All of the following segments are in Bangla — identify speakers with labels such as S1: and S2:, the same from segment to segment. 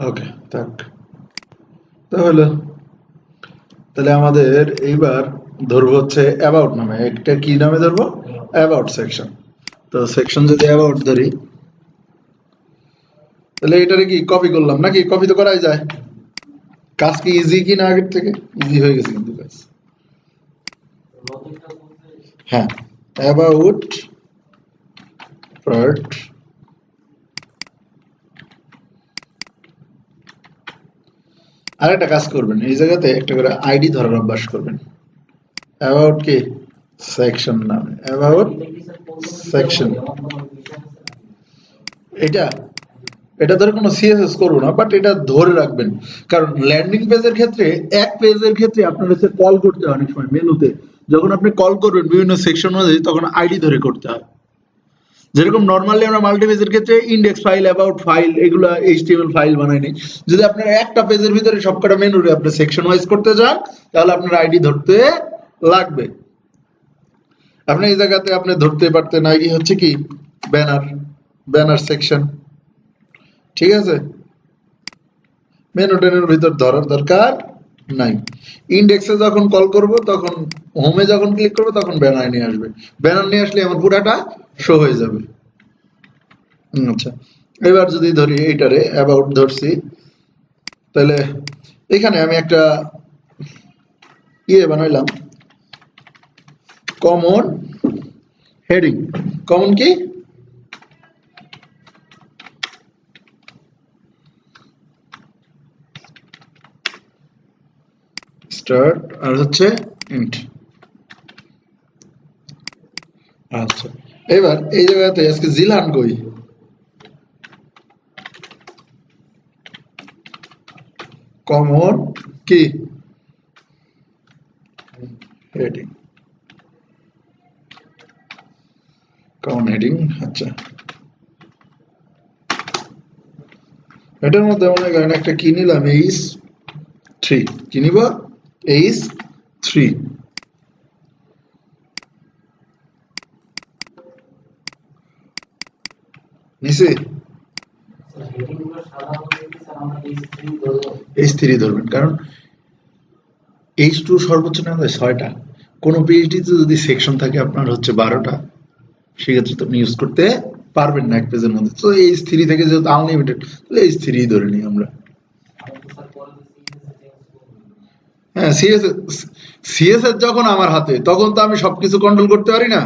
S1: ওকে, থাক। তাহলে তাহলে আমাদের এইবার ধরবো হচ্ছে অ্যাবাউট নামে, একটা কি নামে ধরবো? About section. তো সেকশন যদি অ্যাবাউট ধরি, তাহলে এটারে কি কপি করলাম নাকি? কপি তো করাই যায়। কাজ কি ইজি কি না আগের থেকে? ইজি হয়ে গেছে কিন্তু কাজ। হ্যাঁ, অ্যাবাউট পার্ট, আর একটা কাজ করবেন, এই জায়গাতে একটা করে আইডি ধরার অভ্যাস করবেন। অ্যাবাউট কি সেকশন নামে, অ্যাবাউট সেকশন। এটা এটা ধরে কোনো সিএসএস করবো না, বাট এটা ধরে রাখবেন। কারণ ল্যান্ডিং পেজের ক্ষেত্রে, এক পেজের ক্ষেত্রে আপনার হচ্ছে কল করতে হয় অনেক সময় মেনুতে। যখন আপনি কল করবেন বিভিন্ন সেকশন অনুযায়ী, তখন আইডি ধরে করতে হয়। যেরকম নর্মালি আমরা মাল্টি পেজের ক্ষেত্রে ইন্ডেক্স ফাইল, অ্যাবাউট ফাইল, এগুলো এইচটিএমএল ফাইল বানাই নি। যদি আপনার একটা পেজের ভিতরে সবকটা মেনুরে আপনি সেকশন ওয়াইজ করতে যান, তাহলে আপনার আইডি ধরতে লাগবে। আপনি এই জায়গাতে আপনি ধরতে পারতেন আইডি হচ্ছে কি ব্যানার, ব্যানার সেকশন, ঠিক আছে? মেনু টেনের ভিতর ধরার দরকার নাই। ইন্ডেক্সে যখন কল করব, তখন হোমে যখন ক্লিক করব, তখন ব্যানার নিয়ে আসবে। ব্যানার নিয়ে আসলে আমার পুরাটা শো হয়ে যাবে। আচ্ছা, এবার যদি ধরি এইটারে অ্যাবাউট ধরছি, তাহলে এখানে আমি একটা বানাইলাম, কমন হেডিং। কমন কি? স্টার্ট আর হচ্ছে ইন্ট। আচ্ছা, এবার এই জায়গাতে আজকে জিলান কই? কমন কি হেডিং, কমন হেডিং। আচ্ছা, এটার মধ্যে মনে করেন একটা কি নিলাম, এইচ থ্রি। কি নিব? H three. নিচে এইচ থ্রি ধরবেন, কারণ এইচ টু সর্বোচ্চ না হয় 6টা। কোনো পিএইচডিতে যদি সেকশন থাকে আপনার হচ্ছে 12টা, সেক্ষেত্রে তো আপনি ইউজ করতে পারবেন না এক পেজের মধ্যে। তো এইচ থ্রি থেকে যেহেতু আনলিমিটেড, তাহলে এইচ থ্রি ধরে নিই আমরা। হ্যাঁ, সিএসএস যখন আমার হাতে, তখন তো আমি সবকিছু কন্ট্রোল করতে পারি না।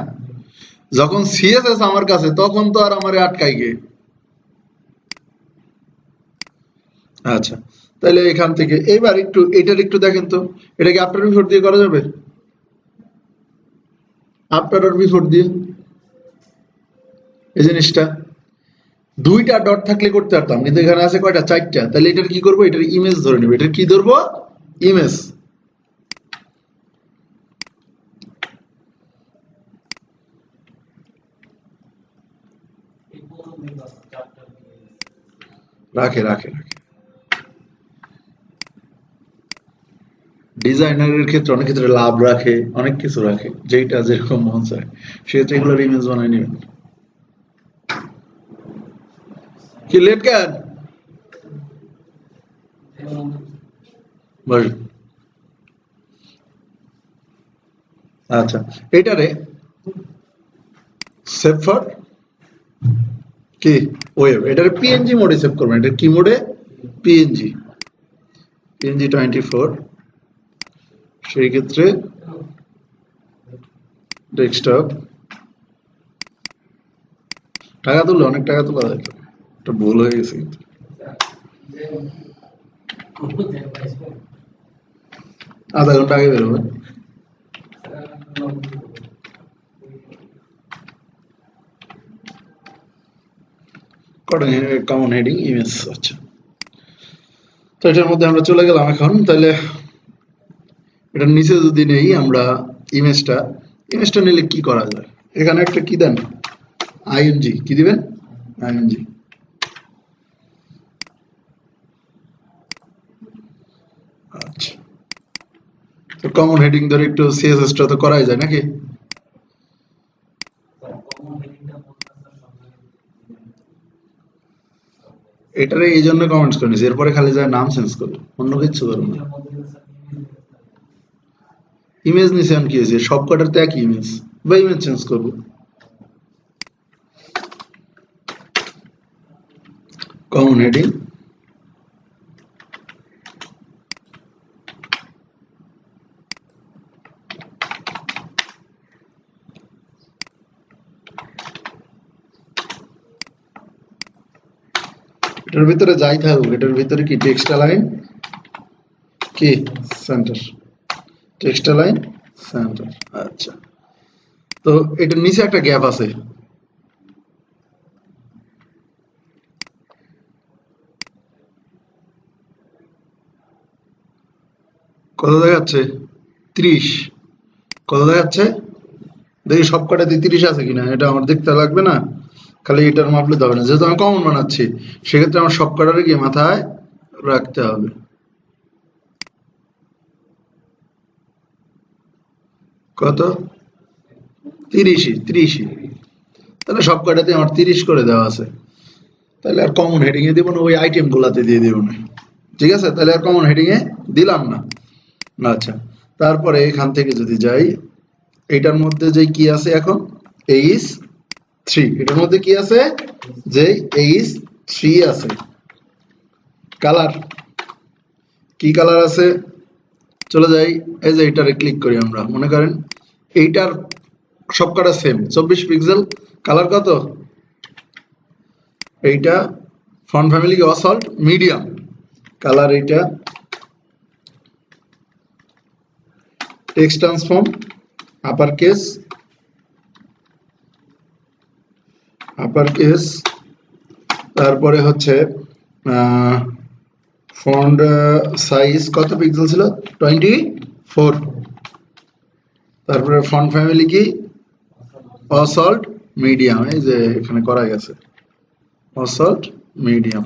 S1: যখন সিএসএস আমার কাছে, তখন তো আর আমারে আটকাই গে। আচ্ছা, তাহলে এখান থেকে এবার একটু এটার একটু দেখেন তো, এটা কি আফটার বিফোর দিয়ে করা যাবে? আফটার আর বিফোর দিয়ে এই জিনিসটা, দুইটা ডট থাকলে করতে পারতাম, কিন্তু এখানে আছে কয়টা? 4টা। তাহলে এটার কি করবো? এটার ইমেজ ধরে নিব। এটার কি ধরবো? ইমেজ। রাখে রাখে রাখে। ডিজাইনারের ক্ষেত্রে অনেক ক্ষেত্রে লাভ রাখে, অনেক কিছু রাখে, যেটা যেরকম মন চায় সেক্ষেত্রে এগুলোর ইমেজ বানায় নিবেন। কি লেট কেন? বস। আচ্ছা, এটারে সেভ ফর কি ওয়েব, এটারে পিএনজি মোডে সেভ করবেন। এটা কি মোডে? PNG, PNG 24। সেই ক্ষেত্রে ডেস্কটপ। টাকা তুললে অনেক টাকা তোলা যায়, একটা ভুল হয়ে গেছে কিন্তু। আধা ঘন্টা আগে বেরোবে। Common heading image. আচ্ছা, তো এটার মধ্যে আমরা চলে গেলাম এখন। তাহলে এটার নিচে যদি নেই আমরা ইমেজটা, ইমেজটা নিলে কি করা যায়? এখানে একটা কি দেন, আইএনজি। কি দিবেন? আইএনজি। আচ্ছা, তো কমন হেডিং ধরে একটু সিএসএসটা তো করাই যায় নাকি? এটারে এই জন্য কমেন্টস করে নিছি, এরপরে খালি যায় নাম চেঞ্জ করবো, অন্য কিছু করবো না। ইমেজ নিচে আমি কি হয়েছে, সব কটার তো একই ইমেজ, বা ইমেজ চেঞ্জ করবো। কমন হেডিং, এটার ভিতরে যাই থাকুক, এটার ভিতরে কি টেক্সট লাইন কি সেন্টার, টেক্সট লাইন সেন্টার। আচ্ছা, তো এটার নিচে একটা গ্যাপ আছে, কত দেখাচ্ছে 30, কত দেখাচ্ছে দেখি সব কটাতে 30 আছে কিনা, এটা আমার দেখতে লাগবে না, খালি এটার মাপলে হবে না, যেহেতু আমি কমন বানাচ্ছি সেক্ষেত্রে আমার সব কটারে গিয়ে মাথায় রাখতে হবে। কত 30, তাহলে সব কটাতে আমার 30 করে দেওয়া আছে, তাহলে আর কমন হেডিং এ দিব না, ওই আইটেম গুলাতে দিয়ে দিব না। ঠিক আছে, তাহলে আর কমন হেডিং এ দিলাম না। আচ্ছা, তারপরে এখান থেকে যদি যাই, এটার মধ্যে যে কি আছে এখন H3, এটার মধ্যে কি আছে যে H3 আছে। কালার কি কালার আছে, চলে যাই, এই যে এটারে ক্লিক করি আমরা, মনে করেন এইটার সবকটা সেম 24 পিক্সেল, কালার কত, এইটা ফন্ট ফ্যামিলি কি অসল্ট মিডিয়াম, কালার এইটা, টেক্সট ট্রান্সফর্ম আপার কেস, তারপরে হচ্ছে ফন্ট সাইজ কত পিক্সেল ছিল 24, তারপরে ফন্ট ফ্যামিলি কি অসল্ট মিডিয়াম, এই যে এখানে করা গেছে অসল্ট মিডিয়াম।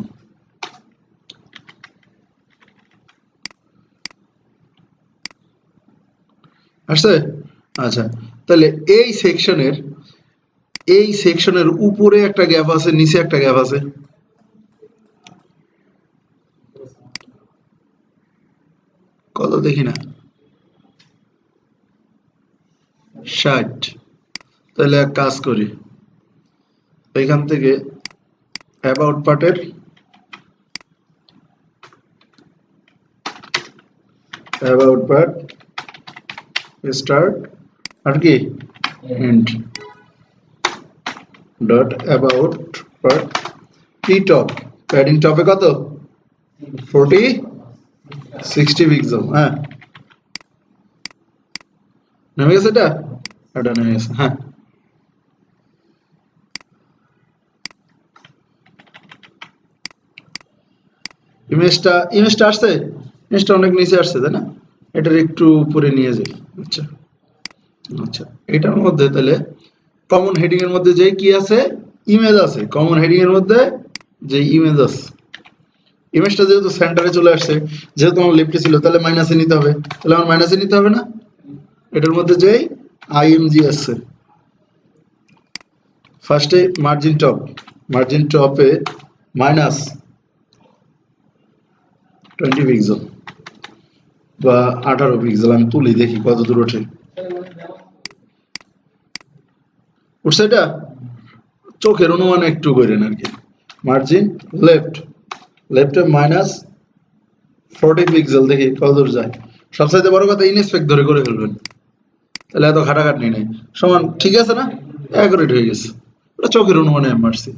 S1: আসছে, আচ্ছা, তাহলে এই সেকশনের উপরে একটা গ্যাপ আছে, নিচে একটা গ্যাপ আছে, কত দেখি না 60, তাহলে এক কাজ করি, এখান থেকে অ্যাবাউট পার্টের অ্যাবাউট পার্ট স্টার্ট আর কি end dot about part T top, padding টপে কত 60 পিক্সেল। হ্যাঁ, নেমে গেছে, এটা নেমে গেছে। হ্যাঁ, ইমেজটা আসছে, ইমেজটা অনেক নিচে আসছে তাই না, এটার একটু উপরে নিয়ে যাই। আচ্ছা আচ্ছা, এটার মধ্যে তাহলে কমন হেডিং এর মধ্যে যে কি আছে ইমেজ আছে, কমন হেডিং এর মধ্যে যে ইমেজ আছে, ইমেজটা যেহেতু সেন্টারে চলে আসছে, যেহেতু আমার লেফটে ছিল, তাহলে মাইনাসে নিতে হবে, তাহলে আমার মাইনাসে নিতে হবে না, এটার মধ্যে যে আইএমজি আছে, ফার্স্টে মার্জিন টপে মাইনাস 20 পিক্সেল বা 18 পিক্সেল, আমি তুলি দেখি কত দূর ওঠে, উঠছে, এটা চোখের অনুমানে একটু করেন আর কি, মার্জিন লেফটে মাইনাস 40 পিক্সেল, দেখি কত দূর যায়। সবচাইতে বড় কথা ইনস্পেক্ট ধরে করে ফেলবেন, তাহলে এত ঘাটাঘাটি নেই, সমান ঠিক আছে না, অ্যাকুরেট হয়ে গেছে, ওটা চোখের অনুমানে আমি মারছি।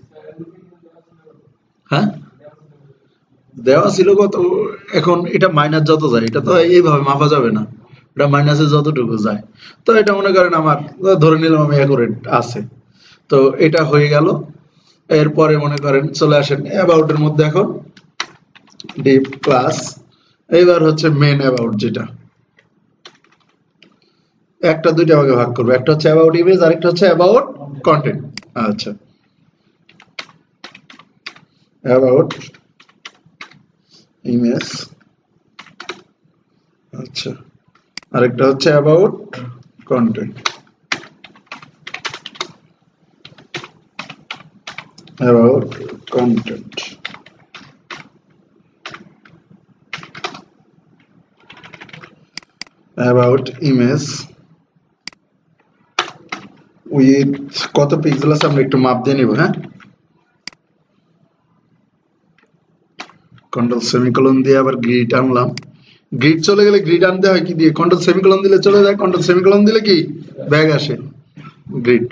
S1: হ্যাঁ, দেওয়া ছিল কত, এখন এটা মাইনাস যত যায়, এটা তো এইভাবে মাপা যাবে না, এটা মাইনাসে যতটুকু যায়, তো এটা মনে করেন আমার ধরে নিলাম আমি অ্যাকুরেট আছে, তো এটা হয়ে গেল। এরপরে মনে করেন চলে আসেন অ্যাবাউটের মধ্যে, এখন ডিপ ক্লাস, এইবার হচ্ছে মেন অ্যাবাউট, যেটা একটা দুইটা ভাগে ভাগ করবো, একটা হচ্ছে অ্যাবাউট ইমেজ আর একটা হচ্ছে অ্যাবাউট কন্টেন্ট। আচ্ছা, অ্যাবাউট ইমেজ, আচ্ছা, আরেকটা হচ্ছে about content, about content. About image with কত পিক্সেল আছে আমরা একটু মাপ দিয়ে নিব। হ্যাঁ, কন্ট্রোল সেমিকোলন দিয়ে আবার গ্রিড আনলাম। গ্রিড চলে গেলে গ্রিড আনতে হয় কি দিয়ে? কন্ট্রোল সেমিকোলন দিলে চলে যায়, কন্ট্রোল সেমিকোলন দিলে কি ব্যাগ আসে গ্রিড।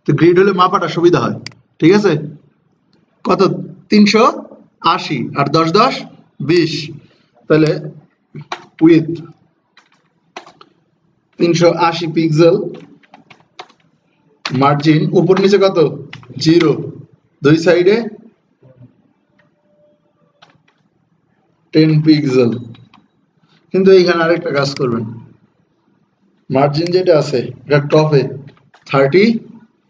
S1: তো গ্রিড হলে মাপাটা সুবিধা হয়। ঠিক আছে, কত 380 আর 10 10 20, তাহলে উইথ 380 পিক্সেল, মার্জিন উপর নিচে কত 0, দুই সাইডে 10 পিক্সেল। কিন্তু এইখানে আরেকটা কাজ করবেন, মার্জিন যেটা আছে এটা টপে 30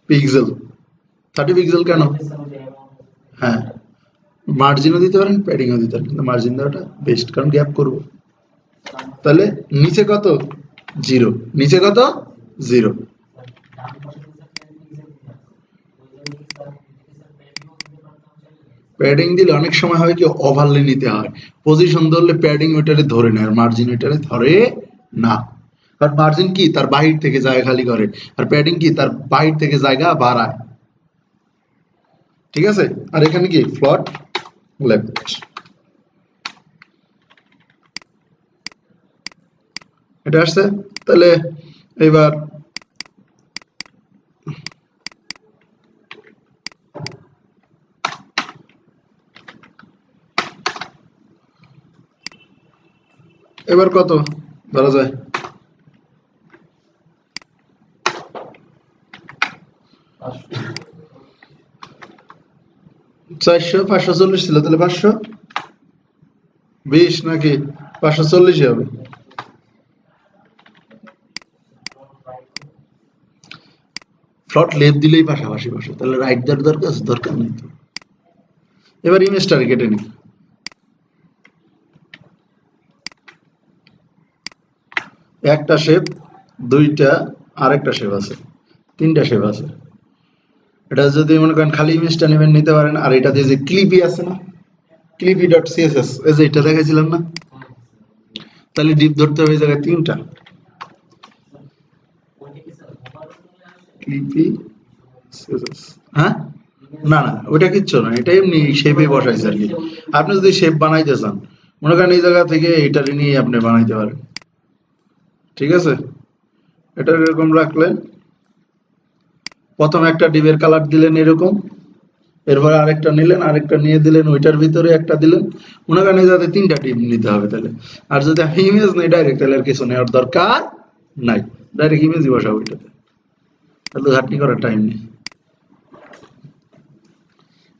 S1: পিক্সেল। 30 পিক্সেল কেন? হ্যাঁ, মার্জিনও দিতে পারেন, প্যাডিংও দিতে পারেন, কিন্তু মার্জিন দেওয়াটা বেস্ট, কারণ গ্যাপ করব। তাহলে নিচে কত 0, নিচে কত 0। প্যাডিং দিলে অনেক সময় হয় কি ওভারলে নিতে হয়, পজিশন ধরলে প্যাডিং ওইটারে ধরে নেয় আর মার্জিন ওইটারে ধরে না। কারণ মার্জিন কি তার বাহির থেকে জায়গা খালি করে, আর প্যাডিং কি তার বাহির থেকে জায়গা বাড়ায়। ঠিক আছে, আর এখানে কি ফ্লট লেফট। এটা আসছে। তাহলে এবার এবার কত ধরা যায়? 400 540 ছিল, তাহলে 520 নাকি 540 হবে। ফ্লট লেফট দিলেই পাশাপাশি বসে, তাহলে রাইট দেওয়ার দরকার নেই তো। এবার ইমেজটা কেটে নিই। একটা শেপ, দুইটা, আরেকটা শেপ আছে, তিনটা শেপ আছে। এটা যদি মনে করেন খালি ইমেজটা নেবেন নিতে পারেন, আর এটা দিয়ে যে ক্লিপি আছে না, ক্লিপি ডট সিএসএস, এই যে এটা দেখাইছিলাম না, তাহলে ডিপ ধরতে হবে এই জায়গায় তিনটা ক্লিপি সিএসএস। হ্যাঁ, না না ওটা কিচ্ছু না, এটা এমনি শেপে বসাইছে আর কি। আপনি যদি শেপ বানাইতে চান মনে করেন এই জায়গা থেকে এটা নিয়ে আপনি বানাইতে পারেন। ঠিক আছে, এটা এরকম রাখলেন, প্রথমে একটা ডিপের কালার দিলেন এরকম, এরপর আরেকটা নিলেন, আরেকটা নিয়ে দিলেন, ওইটার ভিতরে একটা দিলেন। মনে করেন যাতে তিনটা ডিপ নিতে হবে তাহলে। আর যদি আমি ইমেজ নেই ডাইরেক্ট, তাহলে আর কিছু নেওয়ার দরকার নাই, ডাইরেক্ট ইমেজই বসাবো ওইটাতে, তাহলে ঘাটনি করার টাইম নেই।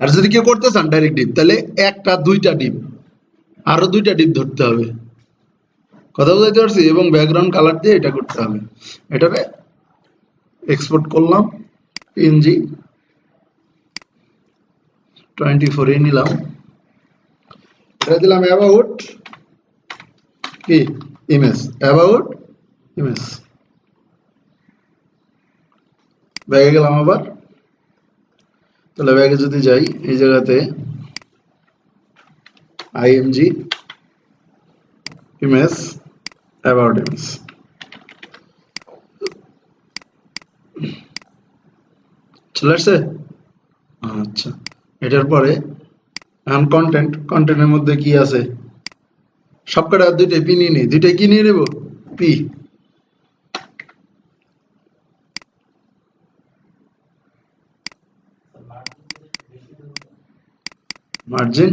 S1: আর যদি কেউ করতে চান ডাইরেক্ট ডিপ, তাহলে একটা দুইটা ডিপ, আরো দুইটা ডিপ ধরতে হবে। কথা বুঝাইতে পারছি? এবং ব্যাকগ্রাউন্ড কালার দিয়ে এটা করতে হবে। এটাকে এক্সপোর্ট করলাম, পিএনজি 24 নিলাম, এটা দিলাম অ্যাবাউট কি ইমেজ, অ্যাবাউট ইমেজ। ব্যাগে গেলাম আবার, তাহলে ব্যাগে যদি যাই এই জায়গাতে আইএমজি ইমেজ, অ্যাবাউট ইমেজ, চলে আসছে। আচ্ছা, এটার পরে এখন কন্টেন্ট, কন্টেন্টের মধ্যে কি আছে সবকটা দুইটাই পি নিয়ে নিই, দুইটাই কি নিয়ে নেব পি। মার্জিন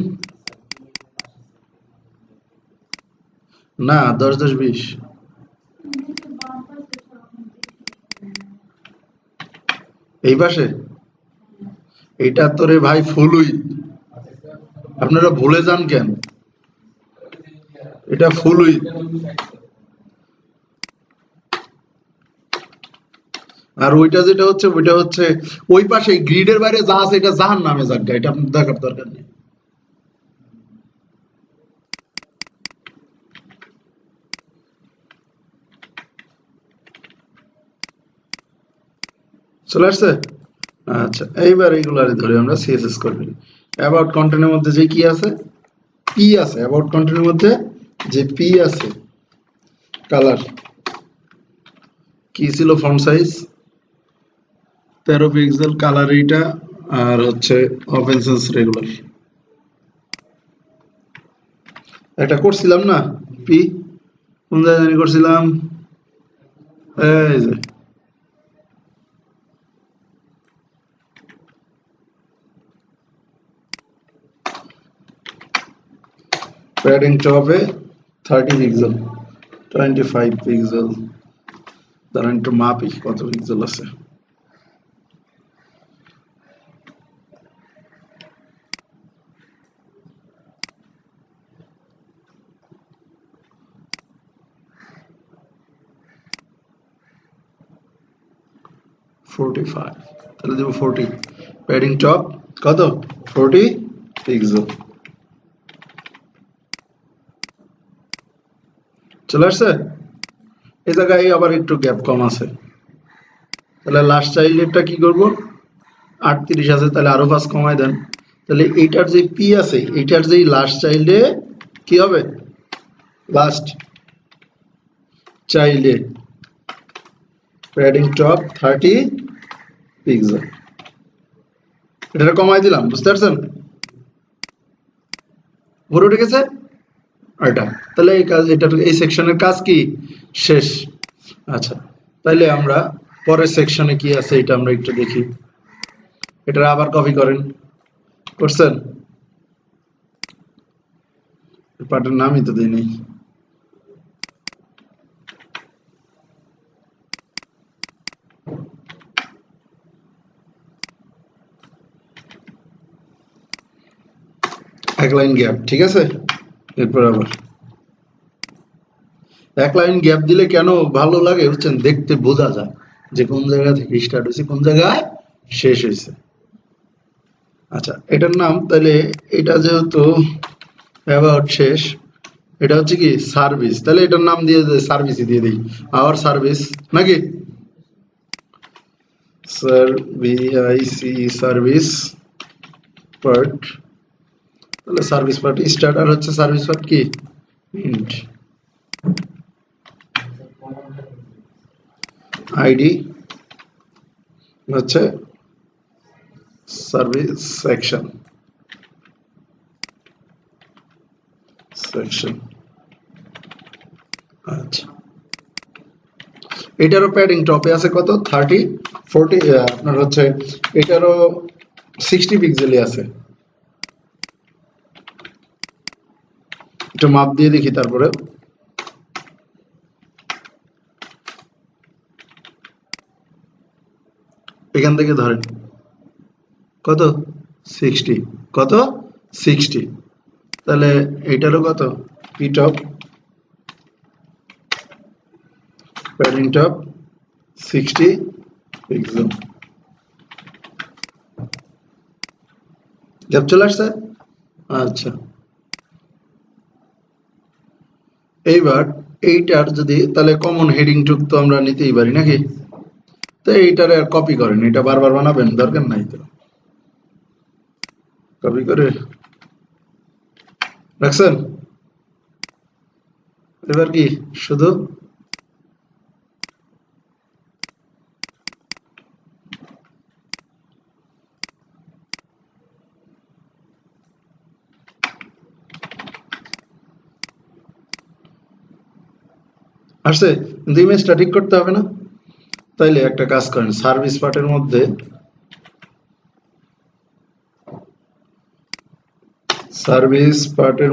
S1: না 10 10 20, এই পাশে এইটা তো রে ভাই ফুল উইথ, আপনারা ভুলে যান কেন? এটা ফুল উইথ, আর ওইটা যেটা হচ্ছে ওইটা হচ্ছে ওই পাশে গ্রিডের বাইরে যা আছে এটা জাহান নামে জায়গা, এটা আপনার দেখার দরকার নেই। চলে আসছে। আচ্ছা, এইবার এইগুলারে ধরে আমরা সিএসএস করে ফেলি। অ্যাবাউট কন্টেন্টের মধ্যে যে কি আছে পি আছে, অ্যাবাউট কন্টেন্টের মধ্যে যে পি আছে কালার, কি ছিল ফন্ট সাইজ 13 পিক্সেল, কালার এইটা, আর হচ্ছে ওপেন সেন্স রেগুলার। এটা করছিলাম না পি, কোন জায়গায় জানি করছিলাম, এই যে প্যাডিং টপে 30 পিক্সেল, 25 পিক্সেল, দাঁড়ান একটু মাপি কত পিক্সেল আছে। তাহলে দেবো 40, প্যাডিং টপ কত 40 পিক্সেল, চলে আসছে। এই জায়গায় আবার একটু গ্যাপ কম আছে, তাহলে লাস্ট চাইল্ডেরটা কি করব, 38 আছে, তাহলে আরো 5 কমাই দেন, তাহলে এইটার যে পি আছে এইটার যেই লাস্ট চাইল্ডে কি হবে, লাস্ট চাইল্ডে প্যাডিং টপ 30 পিক্সেল, এটা কমাই দিলাম, বুঝতে পারছেন, পুরো ঠিক আছে। এটা তাহলে এই কাজ, এটা এই সেকশনের কাজ কি শেষ। আচ্ছা, তাহলে আমরা পরের সেকশনে কি আছে এটা আমরা একটু দেখি। এটা আবার কপি করেন, করছেন, পার্টের নামই তো দিই নেই। এক লাইন গ্যাপ, ঠিক আছে। এরপর আবার এক লাইন গ্যাপ দিলে কেন ভালো লাগে বুঝছেন, দেখতে বোঝা যায় যে কোন জায়গা থেকে স্টার্ট হয়েছে কোন জায়গায় শেষ হয়েছে। আচ্ছা, এটার নাম তাহলে, এটা যেহেতু অ্যাবাউট শেষ, এটা হচ্ছে কি সার্ভিস, তাহলে এটার নাম দিয়ে সার্ভিসই দিয়ে দিই, আওয়ার সার্ভিস নাকি, সার্ভিস পার্ট, তাহলে সার্ভিস পার্ট স্টার্ট, আর হচ্ছে সার্ভিস পার্ট কি ইন্ট, আইডি হচ্ছে সার্ভিস সেকশন, আচ্ছা এটারও প্যাডিং টপে আছে কত 30 40, আপনার হচ্ছে এটারও 60 পিক্সেলই আছে, একটু মাপ দিয়ে দেখি, তারপরে এখান থেকে ধরেন কত 60, কত 60, তাহলে এইটারও কত P top padding top 60 pixel, gap চলে আসছে। আচ্ছা, এইবার এইটার যদি তাহলে কমন হেডিং টুক তো আমরা নিতেই পারি নাকি, তো এইটার আর কপি করেন, এটা বারবার বানাবেন দরকার নাই, তো কপি করে রাখছেন। এবার কি শুধু আসছে, কিন্তু ইমেজটা ঠিক করতে হবে না, তাইলে একটা কাজ করেন, সার্ভিস পার্টের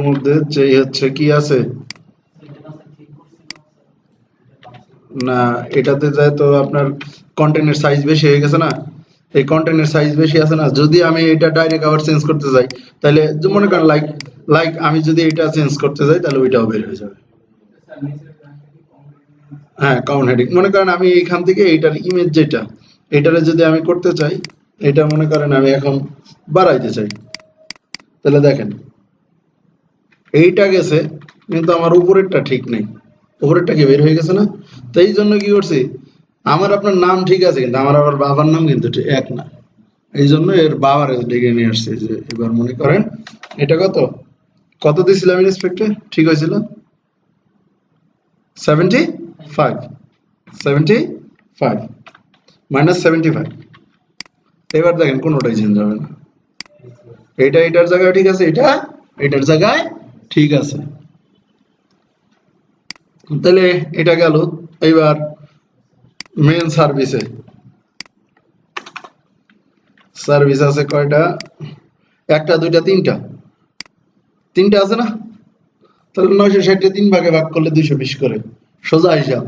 S1: মধ্যে যেই হচ্ছে কি আছে না, এটাতে যায় তো আপনার কন্টেন্টের সাইজ বেশি হয়ে গেছে না, এই কন্টেন্টের সাইজ বেশি আছে না, যদি আমি এটা ডাইরেক্ট আবার চেঞ্জ করতে যাই, তাহলে মনে করেন লাইক আমি যদি এটা চেঞ্জ করতে যাই তাহলে ওইটাও বের হয়ে যাবে। হ্যাঁ, কাউন্ট হেডিং, মনে করেন আমি এখান থেকে এইটার ইমেজ যেটা, এটারে যদি আমি করতে চাই, এটা মনে করেন আমি এখন বাড়াইতে চাই, তাহলে দেখেন এইটা গেছে, কিন্তু আমার উপরেরটা ঠিক নেই, উপরেরটা কি বের হয়ে গেছে না, তো এই জন্য কি করছি, আমার আপনার নাম ঠিক আছে কিন্তু আমার আবার বাবার নাম কিন্তু এক না, এই জন্য এর বাবার ডেকে নিয়ে আসছে। যে এবার মনে করেন এটা কত কত দিয়েছিলাম ইন্সপেক্টর, ঠিক হয়েছিল 75 5 মাইনাস 75। এবার দেখেন কোনোটাই চেঞ্জ হবে না, এটা এটার জায়গায় ঠিক আছে, এটা এটার জায়গায় ঠিক আছে। তাহলে এটা গেল। এবার মেন সার্ভিসে সার্ভিস আছে কয়টা? একটা দুইটা তিনটা, তিনটা আছে না? তাহলে 960 3 ভাগে ভাগ করলে 220 করে, সোজা হিসাব।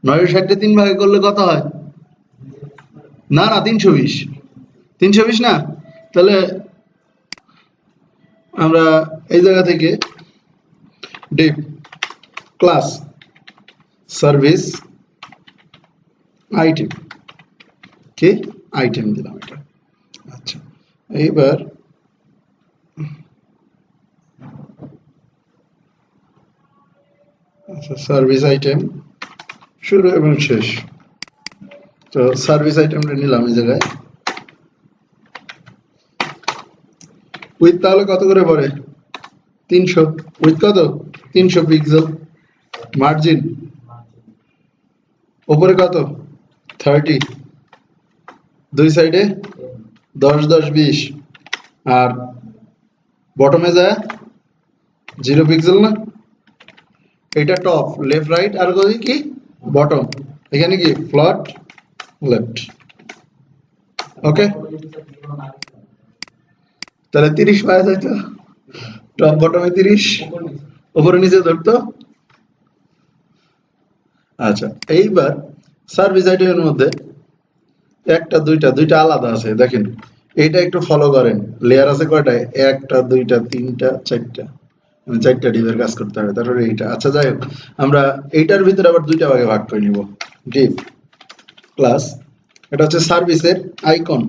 S1: 960 3 ভাগে করলে কত হয়? না না 320, 320 না। তাহলে আমরা এই জায়গা থেকে ডিপ ক্লাস সার্ভিস আইটেম কি আইটেম দিলাম এটা। আচ্ছা এইবার আচ্ছা সার্ভিস আইটেম শুরু এবং শেষ। তো সার্ভিস আইটেমটা নিলাম এই জায়গায়। উইথ তাহলে কত করে পড়ে? 300। উইথ কত? 300 পিক্সেল। মার্জিন উপরে কত? 30, দুই সাইডে 10 10 20, আর বটমে যায় 0 পিক্সেল না? এটা টপ লেফট রাইট, আর কি বটম, এখানে কি ফ্লট লেফট। ওকে, তাহলে 30 পাওয়া যায় তো, টপ বটমে 30, উপরে নিচে ধরতো। আচ্ছা এইবার সার্ভিস আইটেমের মধ্যে একটা দুইটা আলাদা আছে, দেখেন এইটা একটু ফলো করেন। লেয়ার আছে কয়টা? একটা দুইটা তিনটা চারটা, মানে চারটা ডিপের কাজ করতে হবে। তারপরে এইটা, আচ্ছা যাই হোক, আমরা এইটার ভিতরে আবার দুইটা ভাগে ভাগ করে নিব। ডিপ ক্লাস, এটা হচ্ছে সার্ভিসের আইকন,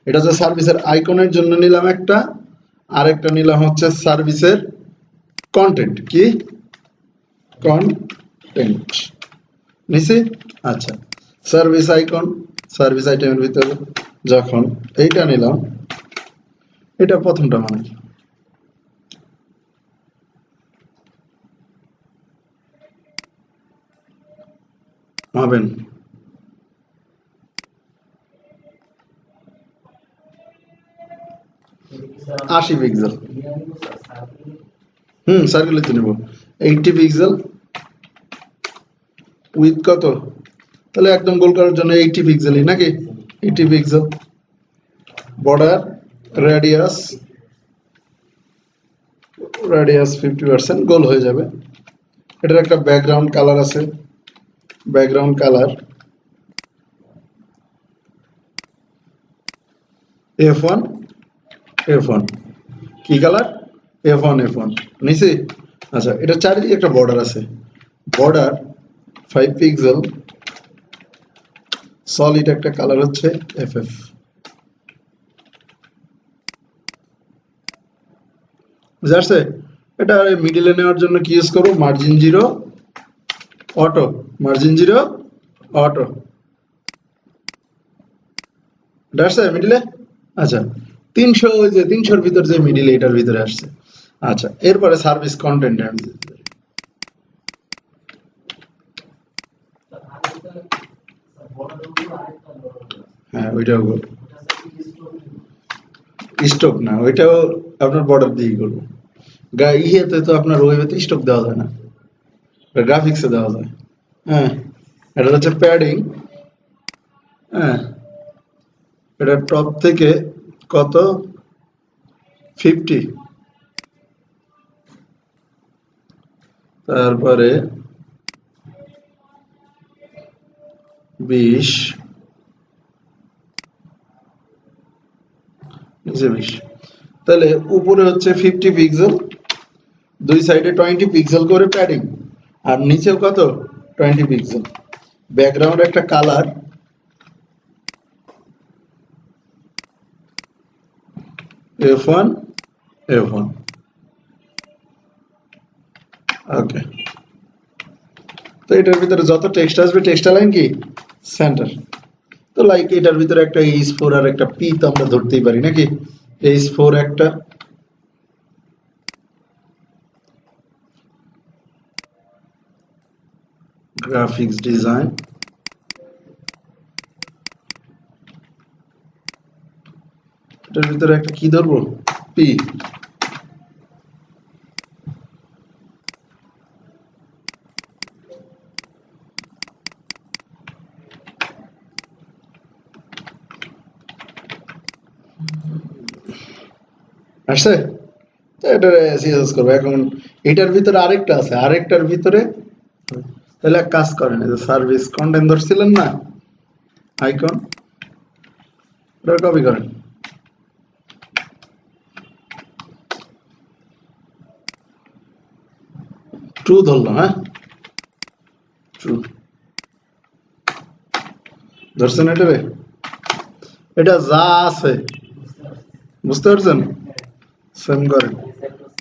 S1: এটা হচ্ছে সার্ভিসের আইকনের জন্য নিলাম একটা, আর একটা নিলাম হচ্ছে সার্ভিসের কন্টেন্ট। কি কন্টেন্ট নিছি? আচ্ছা সার্ভিস আইকন সার্ভিস আইটেমের ভিতরে যখন এইটা নিলাম, এটা প্রথমটা মানে হবেন 80 পিক্সেল। সার্কেলে তো নেব 80 পিক্সেল। উইথ কত? তাহলে একদম গোল করার জন্য 80 পিক্সেলই নাকি? 80 পিক্সেল। বর্ডার রেডিয়াস 50%, গোল হয়ে যাবে। এটার একটা ব্যাকগ্রাউন্ড কালার আছে, ব্যাকগ্রাউন্ড কালার F1 F1, কি কালার? F1 নিচে। আচ্ছা এটা চারিদিকে একটা বর্ডার আছে, বর্ডার 5 পিক্সেল, সলিড একটা কালার হচ্ছে FF। বুঝা আসছে? এটা মিডিলে নেওয়ার জন্য কি ইউজ করব? Margin 0 auto, margin 0 auto. আসছে মিডিলে? আচ্ছা 300, ওই যে 300 এর ভিতর যে মিডিলে এটার ভিতরে আসছে। আচ্ছা এরপরে সার্ভিস কন্টেন্ট, হ্যাঁ ওইটাও স্টক না, ওইটাও আপনার বর্ডার দিয়ে করবো। ইয়েতে তো আপনার ওয়েবে স্টক দেওয়া যায় না, গ্রাফিক্সে দেওয়া যায়। হ্যাঁ এটা হচ্ছে প্যাডিং। হ্যাঁ এটা টপ থেকে কত? 50, তারপরে 20, নিচে 20। তাহলে উপরে হচ্ছে 50 পিক্সেল, দুই সাইডে 20 পিক্সেল করে প্যাডিং, আর নিচেও কত? 20 পিক্সেল। ব্যাকগ্রাউন্ড একটা কালার F1 ওকে। তো এটার ভিতরে যত টেক্সট আসবে, টেক্সট লাইন কি সেন্টার। তো লাইক এটার ভিতরে একটা H4 আর একটা P তো আমরা ধরতেই পারি নাকি? H4 একটা, গ্রাফিক্স ডিজাইন এটার ভিতরে একটা কি ধরবো, পি। আসছে, তো এটা সিএসএস করবো। এখন এটার ভিতরে আরেকটা আছে, আরেকটার ভিতরে তাহলে এক কাজ করেন, এই যে সার্ভিস কন্টেন্ট ধরছিলেন না আইকন, ওটা কপি করেন, ট্রু ধরলাম, হ্যাঁ ট্রু ধরছেন এটারে। এটা যা আছে বুঝতে পারছেন, সেম করেন।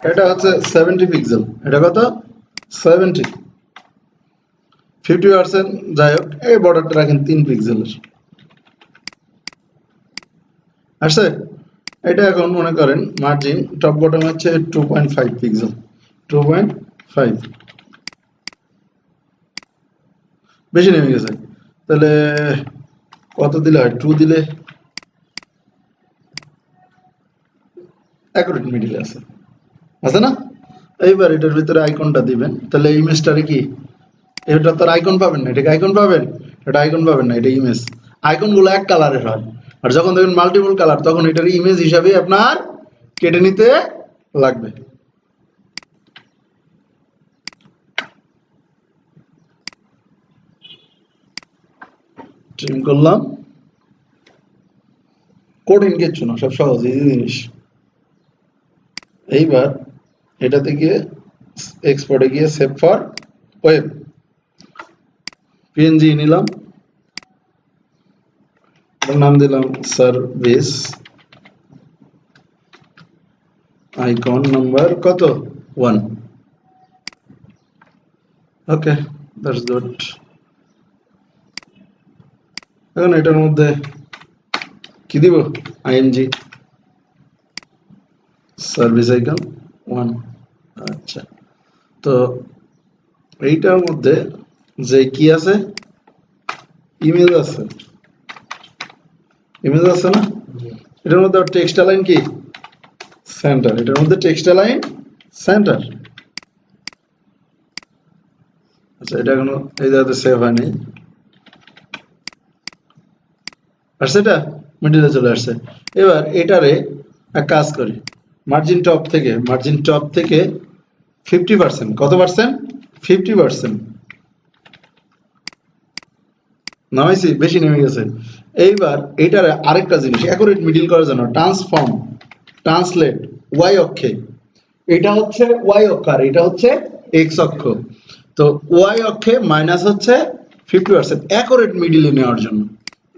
S1: এটা হচ্ছে 70 পিক্সেল, এটা কত 70, 50%। যাই হোক, এই বর্ডারটা রাখেন 3 পিক্সেলের। আসছে, এটা এখন মনে করেন মার্জিন টপ বটম হচ্ছে 2.5 পিক্সেল, 2.5, বেশি নেমে গেছে। তাহলে কত দিলে হয়, 2 দিলে অ্যাকুরেট মিডিলে আছে, আছে না? এইবার এটার ভিতরে আইকনটা দিবেন, তাহলে ইমেজটারে কি, এটা তো আইকন পাবেন না, এটাকে আইকন পাবেন, এটা আইকন পাবেন না, এটা ইমেজ। আইকন গুলো এক কালারের হয়, আর যখন দেখবেন মাল্টিপল কালার তখন এটার ইমেজ হিসাবে আপনার কেটে নিতে লাগবে। ট্রিম করলাম, কঠিন কিচ্ছু না, সব সহজ ইজি জিনিস। এইবার এটাতে গিয়ে এক্সপোর্টে গিয়ে সেভ ফর ওয়েব, পিএনজি নিলাম, নাম দিলাম সার্ভিস আইকন নাম্বার কত 1। ওকে, দ্যাটস গুড। এখন এটার মধ্যে কি দিব, আইএনজি সার্ভিস আইকন 1। আচ্ছা, তো এইটার মধ্যে যে কি আছে, ইমেজ আছে, ইমেজ আছে না? এটার মধ্যে টেক্সট লাইন কি সেন্টার, এটার মধ্যে টেক্সট লাইন সেন্টার। আচ্ছা, এটা এখনো এই জায়গাতে সেভ হয়নি, আসছে, এটা মিডিলে চলে আসছে। এবার এটারে এক কাজ করি, মার্জিন টপ থেকে 50%, কত পার্সেন্ট, 50% নামাইছি, বেশি নেমে গেছে। এইবার এটার আরেকটা জিনিস অ্যাকুরেট মিডিল করার জন্য ট্রান্সফর্ম ট্রান্সলেট ওয়াই অক্ষে, এটা হচ্ছে ওয়াই অক্ষ আর এটা হচ্ছে এক্স অক্ষ। তো ওয়াই অক্ষে মাইনাস হচ্ছে 50%, অ্যাকুরেট মিডিলে নেওয়ার জন্য,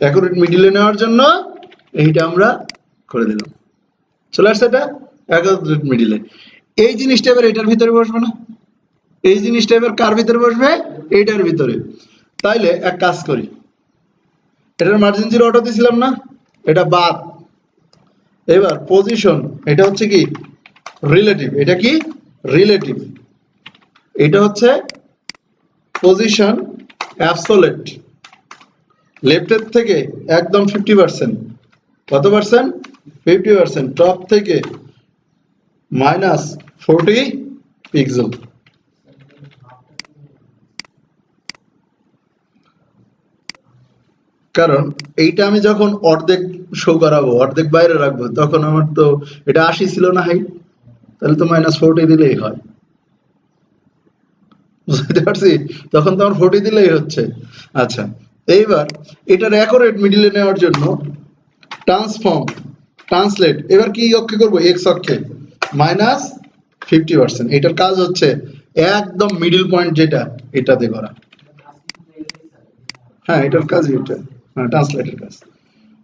S1: অ্যাকুরেট মিডিলে নেওয়ার জন্য এইটা আমরা করে দিলাম, চলে আসছে এটা অ্যাকুরেট মিডিলে। এই জিনিসটা এবার এটার ভিতরে বসবে না, এই জিনিসটা এবার কার ভিতরে বসবে, এইটার ভিতরে। তাইলে এক কাজ করি, এটার মার্জিন 0 অটো দিছিলাম না, এটা বাদ। এবার পজিশন, এটা হচ্ছে কি রিলেটিভ, এটা কি রিলেটিভ, এটা হচ্ছে পজিশন অ্যাবসোলিউট, লেফটের থেকে একদম 50%, কত পার্সেন্ট, 50%, টপ থেকে -40 পিক্সেল। কারণ এইটা আমি যখন অর্ধেক শো করাবো, অর্ধেক বাইরে রাখবো, তখন আমার তো এটা 80 ছিল না হাইট, তাহলে তো -40 দিলেই হয়, বুঝতে পারছি, তখন তো আমার 40 দিলেই হচ্ছে। আচ্ছা, এইবার এটার অ্যাকুরেট মিডিলে নেওয়ার জন্য ট্রান্সফর্ম ট্রান্সলেট, এবার কি অক্ষে করবো, এক্স অক্ষে -50%। এটার কাজ হচ্ছে একদম মিডল পয়েন্ট যেটা, এটাতে করা। হ্যাঁ, এটার কাজ এটা, হ্যাঁ ট্রান্সলেটের কাজ।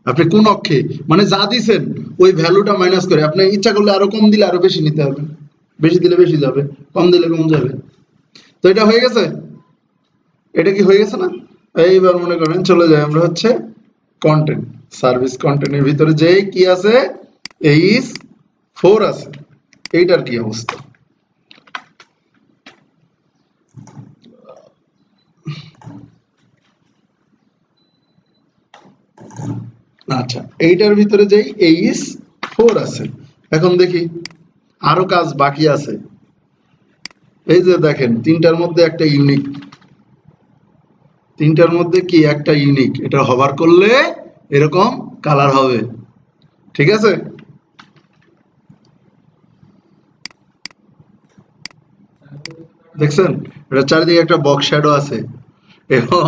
S1: আপনি কোন অক্ষে মানে যা দিছেন ওই ভ্যালুটা মাইনাস করে, আপনি ইচ্ছা করলে আরো কম দিলে আরো বেশি নিতে হবে, বেশি দিলে বেশি যাবে, কম দিলে কম যাবে। তো এটা হয়ে গেছে, এটা কি হয়ে গেছে না? এইবার মনে করেন চলে যায় আমরা হচ্ছে কন্টেন্ট, সার্ভিস কন্টেন্টের ভিতরে যে কি আছে, এইস 4 আছে, এইটার কি অবস্থা। আচ্ছা, এইটার ভিতরে যেই এইস 4 আছে। এখন দেখি আরো কাজ বাকি আছে। এই যে দেখেন তিনটার মধ্যে একটা ইউনিক, তিনটার মধ্যে কি একটা ইউনিক, এটা হভার করলে এরকম কালার হবে। ঠিক আছে, দেখছেন এটা চারিদিকে একটা বক্স শ্যাডো আছে এবং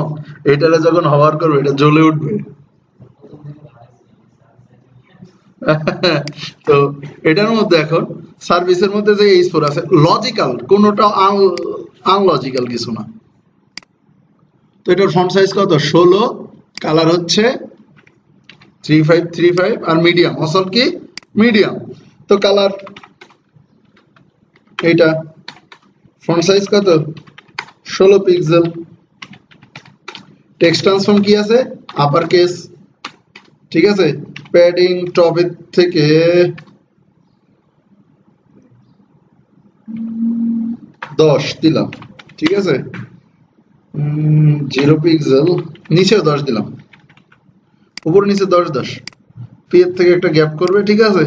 S1: এটারে যখন হভার করবে এটা জ্বলে উঠবে। তো এটার মধ্যে এখন সার্ভিসের মধ্যে যে H4 আছে লজিক্যাল, কোনোটা আনলজিক্যাল কিছু না। তো এটার ফন্ট সাইজ কত 16, কালার হচ্ছে 3535 আর মিডিয়াম, আসল কি মিডিয়াম। তো কালার এইটা ফন্ট সাইজ কত 16 পিক্সেল। টেক্সট ট্রান্সফর্ম কি আছে আপার কেস। ঠিক আছে, প্যাডিং টপের থেকে 10 দিলাম। ঠিক আছে, 0 পিক্সেল, নিচেও 10 দিলাম, উপর নিচে 10 10, পি এর থেকে একটা গ্যাপ করবে। ঠিক আছে,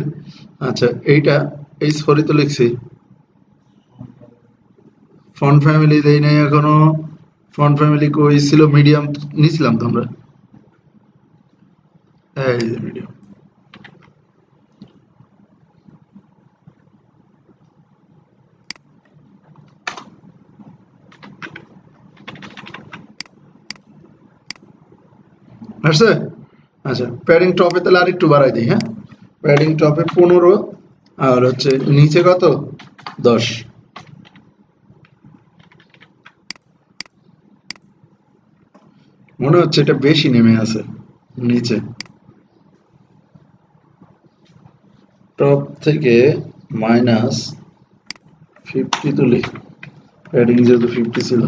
S1: আচ্ছা এইটা এই সরি তো লিখছি, ফন্ট ফ্যামিলি দেই নাই এখনো। ফন্ট ফ্যামিলি কই ছিল, মিডিয়াম নিছিলাম তো আমরা, এই যে মিডিয়াম। আসছে, আচ্ছা প্যাডিং টপে তাহলে আরেকটু বাড়াই দিই। হ্যাঁ, প্যাডিং টপে 15 আর হচ্ছে নিচে কত 10। মনে হচ্ছে এটা বেশি নেমে আছে নিচে, টপ থেকে -50 তুলি, প্যাডিং যেহেতু 50 ছিল।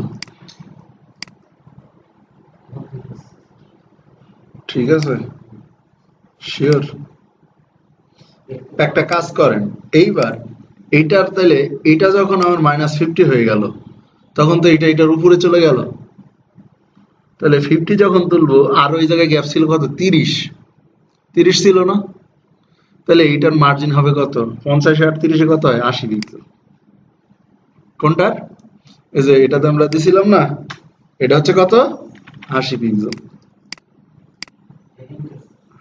S1: ঠিক আছে, শিওর। একটা কাজ করেন, এইবার এইটার তাহলে এটা যখন আমার -50 হয়ে গেল তখন তো এটা এটার উপরে চলে গেল, তাহলে 50 যখন তুলবো আর ওই জায়গায় গ্যাপ ছিল কত 30 ছিল না, তাহলে এইটার মার্জিন হবে কত 50 আর 30 কত হয় 80 পিক্সেল। কোনটার, এই যে এটাতে আমরা দিছিলাম না, এটা হচ্ছে কত 80 পিক্সেল।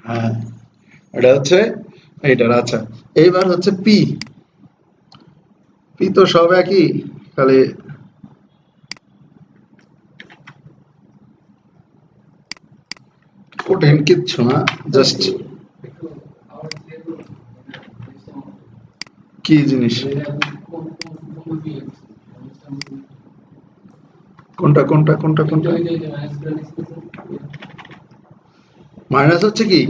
S1: হ্যাঁ, এটা হচ্ছে এইটার। আচ্ছা এইবার হচ্ছে পি, পি তো সব একই, খালি কঠিন কিচ্ছু না, জাস্ট কি জিনিস, কোনটা কোনটা কোনটা কোনটা মাইনাস হচ্ছে কি,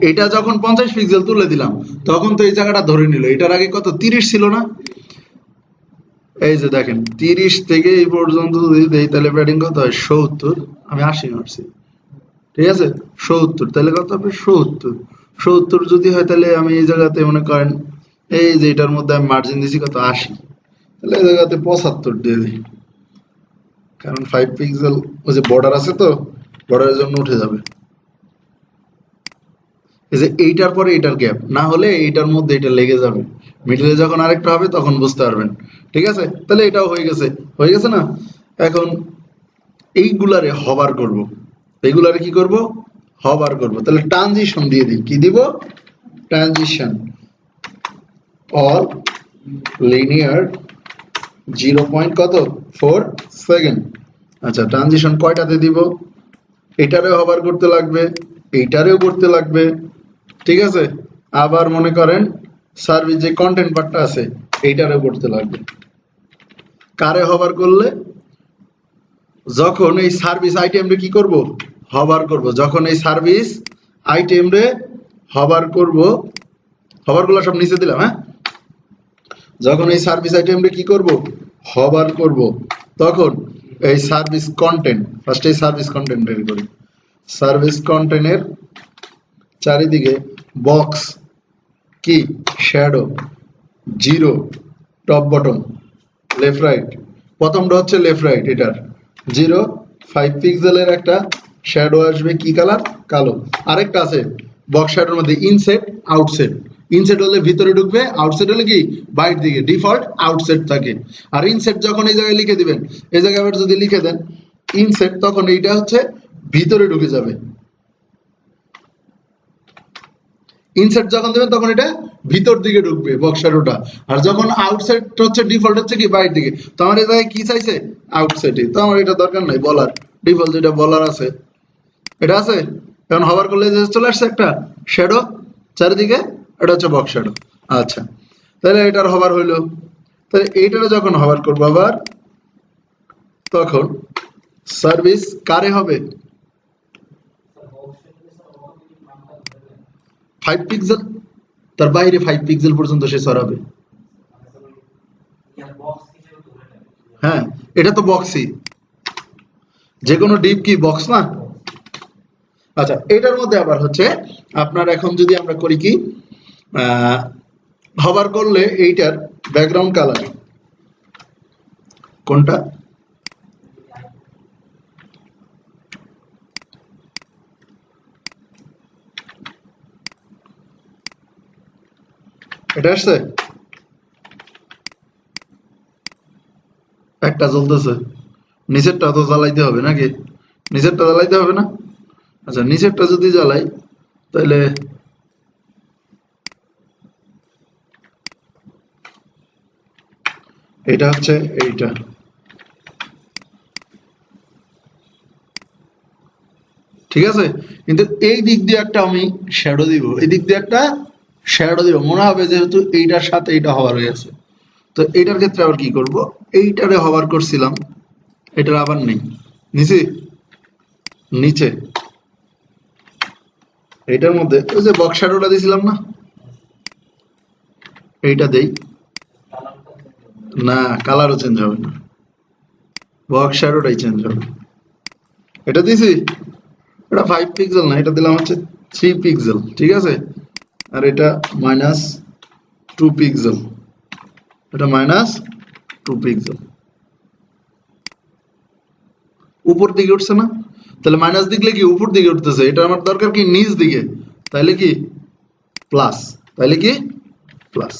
S1: এটা যখন 50 পিক্সেল তুলে দিলাম তখন তো এই জায়গাটা ধরে নিল, এটার আগে কত 30 ছিল না। এই যে দেখেন 30 থেকে এই পর্যন্ত যদি দেই তাহলে প্যাডিং কত হয় 70, আমি 80 মারছি। ঠিক আছে 70, তাহলে কত হবে 70 যদি হয় তাহলে আমি এই জায়গাতে মনে করেন এই যে এটার মধ্যে আমি মার্জিন দিছি কত 80, তাহলে এই জায়গাতে 75 দিয়ে দিই, কারণ 5 পিক্সেল ওই যে বর্ডার আছে তো বর্ডারের জন্য উঠে যাবে। এই যে এইটার পরে এটার গ্যাপ না হলে এইটার মধ্যে এটা লেগে যাবে, মিডলে যখন আরেকটা হবে তখন বুঝতে পারবেন। ঠিক আছে, তাহলে এটাও হয়ে গেছে, হয়ে গেছে না। এখন এইগুলারে হভার করব, এইগুলারে কি করব হভার করব, তাহলে ট্রানজিশন দিয়ে দিই, কি দিব ট্রানজিশন অল লিনিয়ার 0.4 সেকেন্ড। আচ্ছা ট্রানজিশন কয়টাতে দিব, এটারেও হভার করতে লাগবে, এইটারেও করতে লাগবে। ঠিক আছে, আবার মনে করেন সার্ভিস যে কন্টেন্ট পার্টটা আছে এইটারেও করতে লাগবে। কারে হভার করলে, যখন এই সার্ভিস আইটেমরে কি করব হভার করব, যখন এই সার্ভিস আইটেমরে হভার করব, হভারগুলো সব নিচে দিলাম। হ্যাঁ, যখন এই সার্ভিস আইটেমরে কি করব হভার করব, তখন এই সার্ভিস কন্টেন্ট, ফার্স্ট এই সার্ভিস কন্টেন্ট বের করি, সার্ভিস কন্টেন্টের চারিদিকে বক্স কি shadow 0 top bottom left right, প্রথমটা হচ্ছে লেফট রাইট, এটার 0 5 পিক্সেলের একটা শ্যাডো আসবে কি কালার কালো, আরেকটা আছে বক্স শ্যাডোর মধ্যে ইনসেট আউটসেট, ইনসেট হলে ভিতরে ঢুকবে, আউটসেট হলে কি বাইরের দিকে, ডিফল্ট আউটসেট থাকে। আর ইনসেট যখন এই জায়গায় লিখে দিবেন, এই জায়গায় আবার যদি লিখে দেন ইনসেট, তখন এইটা হচ্ছে ভিতরে ঢুকে যাবে। ইনসেট যখন দেবেন তখন এটা ভিতর দিকে ঢুকবে বক্স শ্যাডোটা। আর যখন আউটসাইড হচ্ছে ডিফল্ট হচ্ছে কি বাইরের দিকে। তো আমার এই জায়গায় কি চাইছে আউটসাইডে, তো আমার এটা দরকার নাই বলার, ডিফল্ট যেটা বলার আছে এটা আছে। এখন হভার করলে যে চলে আসছে একটা শ্যাডো চারিদিকে, এটা হচ্ছে বক্স শ্যাডো। আচ্ছা, তাহলে এটার হভার হইলো। তাহলে এইটারে যখন হভার করবো আবার, তখন সার্ভিস কারে হবে 5 পিক্সেল, তার বাইরে 5 পিক্সেল পর্যন্ত সে সরাবে। হ্যাঁ, এটা তো বক্সই, যে কোনো ডিপ কি বক্স না। আচ্ছা, এটার মধ্যে আবার হচ্ছে আপনার এখন যদি আমরা করি কি, হভার করলে এইটার ব্যাকগ্রাউন্ড কালার কোনটা, এটা আসছে, একটা জ্বলতেছে, নিচেরটা তো জ্বালাইতে হবে নাকি, নিচেরটা জ্বালাইতে হবে না। আচ্ছা, নিচেরটা যদি জ্বালাই তাহলে এটা হচ্ছে এইটা, ঠিক আছে। কিন্তু এই দিক দিয়ে একটা আমি শ্যাডো দিব, এই দিক দিয়ে একটা শ্যাডো দিব, মনে হবে যেহেতু এইটার সাথে এইটা হওয়ার হয়ে আছে। তো এইটার ক্ষেত্রে আবার কি করব, এইটারে হভার করছিলাম, এটার আবার নেই, নিচে নিচে এইটার মধ্যে ওই যে বক্স শ্যাডোটা দিয়েছিলাম না, এইটা দেই না, কালারও চেঞ্জ হবে না, বক্স শ্যাডোটাই চেঞ্জ হবে। এটা দিছি, এটা 5 পিক্সেল না, এটা দিলাম হচ্ছে 3 পিক্সেল, ঠিক আছে। আর এটা -2 পিক্সেল, এটা -2 পিক্সেল। উপর দিকে উঠছে না, তাহলে মাইনাস দিকে কি উপর দিকে উঠতেছে, এটা আমার দরকার কি নিচ দিকে, তাইলে কি প্লাস, তাইলে কি প্লাস।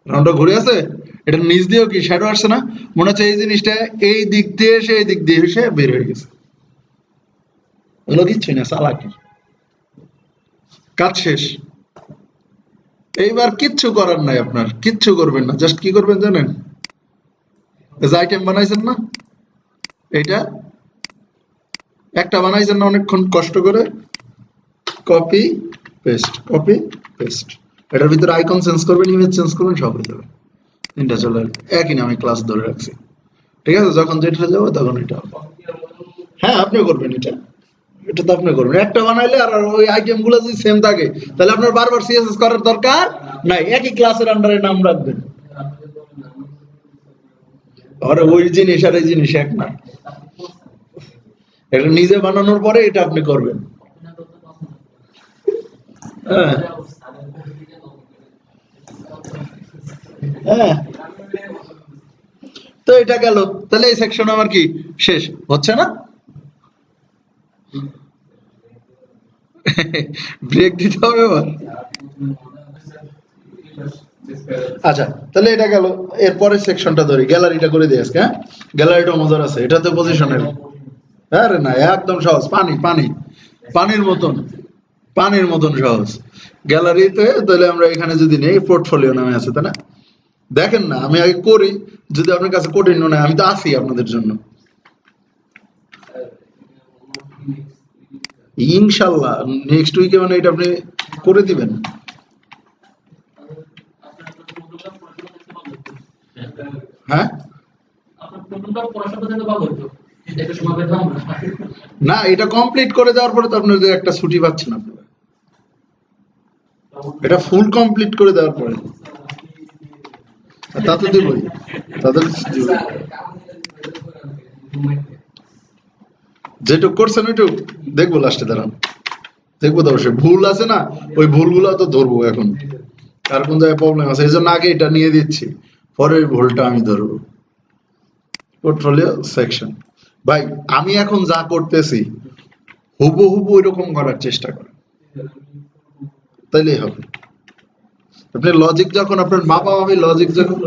S1: রাউন্ডটা ঘুরে আছে, এটা নিচ দিয়েও কি শ্যাডো আসছে না, মনে হচ্ছে এই জিনিসটা এই দিক দিয়ে এসে এই দিক দিয়ে এসে বের হয়ে গেছে। ওগুলো কিচ্ছুই না, চালাকি, কাজ শেষ। এইবার কিচ্ছু করার নাই, আপনার কিচ্ছু করবেন না, জাস্ট কি করবেন জানেন, আইটেম বানাইছেন না, এটা একটা বানাইছেন না অনেকক্ষণ কষ্ট করে, কপি পেস্ট, কপি পেস্ট, এটার ভিতরে আইকন চেঞ্জ করবেন, ইমেজ চেঞ্জ করবেন, সব হয়ে যাবে। তিনটা চলে একই নামে ক্লাস ধরে রাখছি, ঠিক আছে। যখন যেটা হয়ে যাবে তখন এটা, হ্যাঁ আপনিও করবেন এটা, এটা তো আপনি করবেন। একটা বানাইলে আর ওই আইটেম গুলো যদি সেম থাকে, তাহলে আপনার বারবার সিএসএস করার দরকার নাই, একই ক্লাসের আন্ডারে নাম রাখবেন। আর ওই জিনিস আর এই জিনিস এক না, এটা নিজে বানানোর পরে এটা আপনি করবেন। হ্যাঁ হ্যাঁ, তো এটা গেল, তাহলে এই সেকশন আমার কি শেষ হচ্ছে না, ব্রেক দিতে হবে এবার। আচ্ছা, তাহলে এটা গেল, এরপরে সেকশনটা ধরি, গ্যালারিটা করে দিই আজকে। হ্যাঁ, গ্যালারিটা মজার আছে, এটা তো পজিশনের, আরে না একদম সহজ, পানি পানি পানির মতন, পানির মতন সহজ। গ্যালারিতে তাহলে আমরা এখানে যদি নেই, পোর্টফোলিও নামে আছে, তাই না। দেখেন না, আমি আগে করি, যদি আপনার কাছে কঠিন মনে হয় আমি তো আছি আপনাদের জন্য, ইনশাল্লাহ নেক্সট উইকে মানে এটা আপনি করে দিবেন। হ্যাঁ না, এটা কমপ্লিট করে দেওয়ার পরে তো আপনার যে একটা ছুটি পাচ্ছেন আপনারা, এটা ফুল কমপ্লিট করে দেওয়ার পরে তা তো দিবই, তাদের যেটুক করছেন ওইটুক দেখবো, লাস্টে দাঁড়ান দেখবো, তো অবশ্যই ভুল আছে না, ওই ভুলগুলো তো ধরবো এখন, কার কোন জায়গায় প্রবলেম আছে, এই জন্য আগে এটা নিয়ে দিচ্ছি, পরে ওই ভুলটা আমি ধরবো। পোর্টফোলিও সেকশন, ভাই আমি এখন যা করতেছি হুবহু ওইরকম করার চেষ্টা করেন, তাইলেই হবে। আপনার লজিক যখন আপনার মাপা মাপি লজিক যখন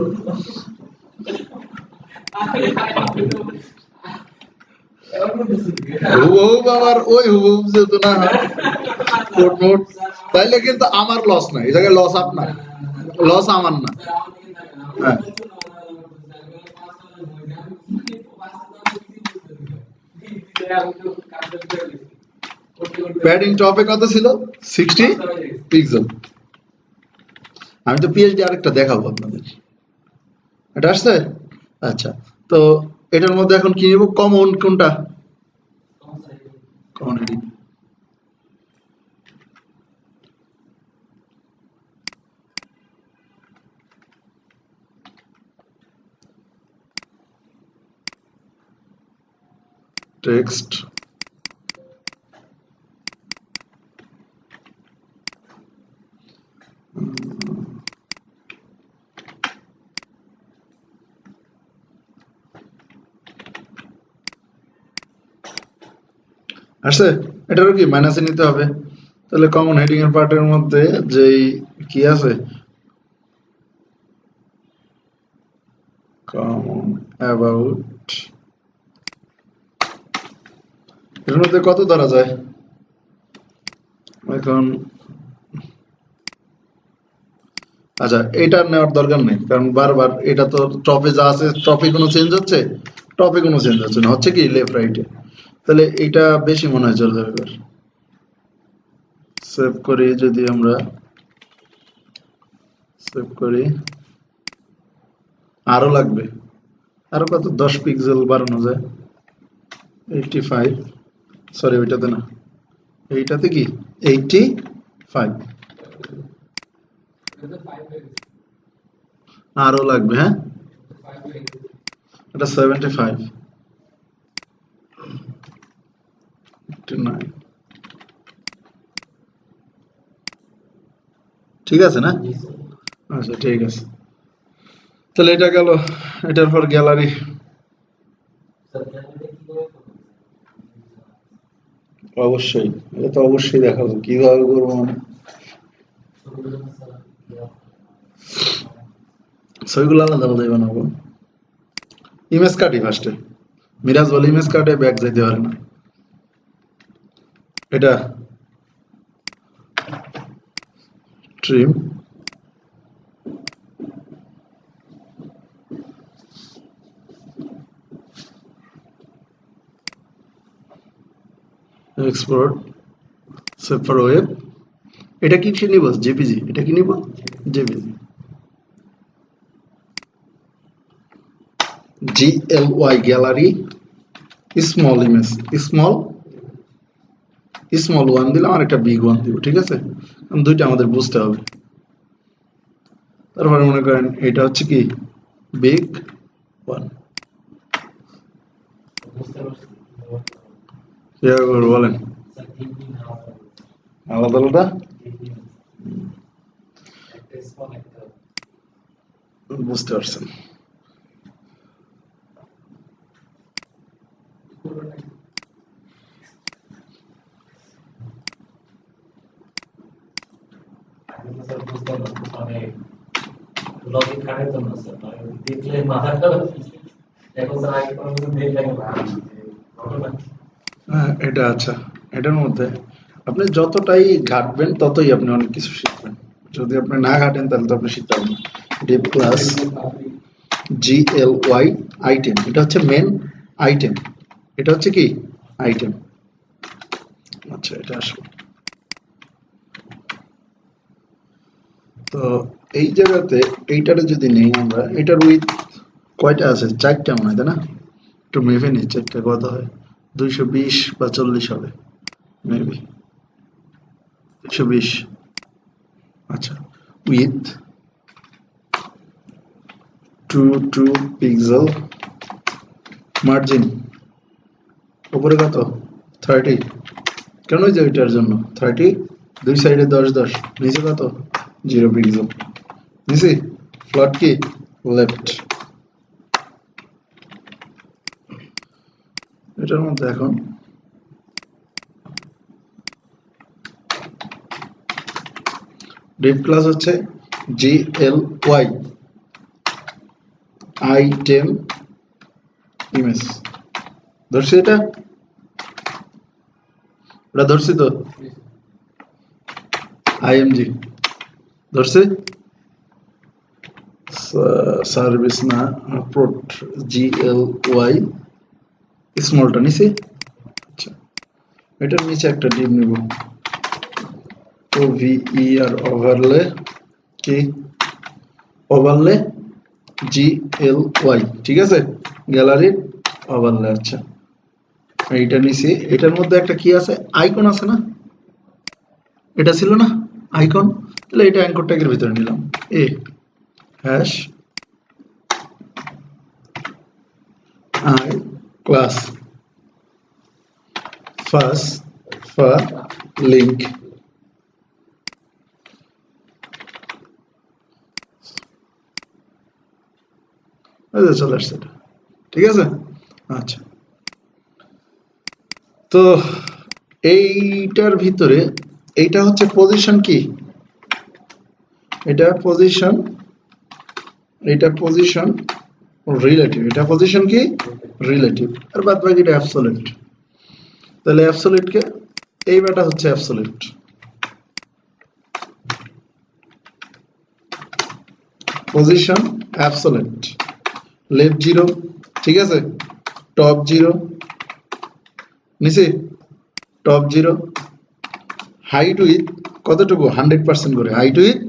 S1: হুবহু আবার ওই হুবহু যেহেতু না হয় কোট মোট, তাইলে কিন্তু আমার লস নাই, এই জায়গায় লস আপনার, লস আমার না। হ্যাঁ, প্যাডিং টপে কত ছিল? 60 পিক্সেল। আমি তো পিএইচডি আরেকটা দেখাবো আপনাদের। এটা আসছে? আচ্ছা, তো এটার মধ্যে এখন কি নিব? কমন কোনটা? Common heading. টেক্সট আসছে? এটারও কি মাইনাসে নিতে হবে? তাহলে কমন হেডিং এর পার্টের মধ্যে যেই কি আছে, কমন অ্যাবাউট, এর মধ্যে কত ধরা যায়? এখন আচ্ছা, এটা নেওয়ার দরকার নেই, কারণ বারবার এটা তো টপে যা আছে টপে কোনো চেঞ্জ হচ্ছে, টপে কোনো চেঞ্জ হচ্ছে না, হচ্ছে কি লেফট রাইটে। তাহলে এটা বেশি মনে হয় চলে যাবে। এবার সেভ করি, যদি আমরা সেভ করি, আরো লাগবে, আরো কত 10 পিক্সেল বাড়ানো যায়। 85, সরি ওইটাতে না, এইটাতে কি 85, আরো লাগবে। হ্যাঁ, এটা 75, 89, ঠিক আছে না? আচ্ছা ঠিক আছে, তাহলে এটা গেল। এটার পর গ্যালারি। অবশ্যই, এটা তো অবশ্যই দেখাবো কিভাবে করবো, মানে ছবিগুলো আলাদা আলাদাই বানাবো। ইমেজ কাটি ফার্স্টে, মিরাজ বলে ইমেজ কাটে ব্যাক যাইতে পারে না। এটা trim, export, save for web. এটা কি নিব? জেপিজি। এটা কি নিব? JPG. GLY gallery, small image, small small one দিলাম আর একটা বিগ ওয়ান দিব, ঠিক আছে? কারণ দুইটা আমাদের বুঝতে হবে। তারপরে মনে করেন এটা হচ্ছে কি বিগ ওয়ান, কিভাবে করবো বলেন? আলাদা আলাদা বুঝতে পারছেন? হ্যাঁ, এটা আচ্ছা, এটার মধ্যে আপনি যতটাই ঘাটবেন ততই আপনি অনেক কিছু শিখবেন। যদি আপনি না ঘাটেন তাহলে তো আপনি শিখতে পারবেন। ডিপ ক্লাস জিএলওয়াই আইটেম, এটা হচ্ছে মেন আইটেম, এটা হচ্ছে কি আইটেম। আচ্ছা, এটা আসলো। তো এই জায়গাতে এইটারে যদি নেই আমরা, এটার উইথ কয়টা আছে? 4টা মনে হয়, তাই না? একটু মেপে নিই 4টা কত হয়। 220 বা 40 হবে মেবি, 220। আচ্ছা, উইথ 2 পিক্সেল, মার্জিন উপরে কত? 30, কেন যে ওইটার জন্য 30, দুই সাইডে 10 নিচে কত? 0 পিক্সেল নিচে। ফ্লট কি লেফট। এটার মধ্যে এখন div ক্লাস হচ্ছে gly item image ধরছি এটা ধরছি তো img ধরছে সার্ভিস না প্রোট gly স্মলটা নিছি আচ্ছা এটার নিচে একটা div নিব over ওভারলে কি ওভারলে gly ঠিক আছে গ্যালারি ওভারলে আচ্ছা এইটা নিছি এটার মধ্যে একটা কি আছে আইকন আছে না এটা ছিল না আইকন তাহলে এটা অ্যাঙ্কর ট্যাগের ভিতরে নিলাম a hash I class first for link চলে আসছে ঠিক আছে আচ্ছা তো এইটার ভিতরে এইটা হচ্ছে পজিশন কি এটা পজিশন রিলেটিভ এটা পজিশন কি রিলেটিভ আর বাদ বাকিটা অ্যাবসলিউট তাহলে অ্যাবসলিউট কে এই ব্যাটা হচ্ছে অ্যাবসলিউট পজিশন অ্যাবসলিউট লেফট 0 ঠিক আছে টপ 0 নিচে টপ 0 হাইট উইথ কতটুকু 100% করে হাইট উইথ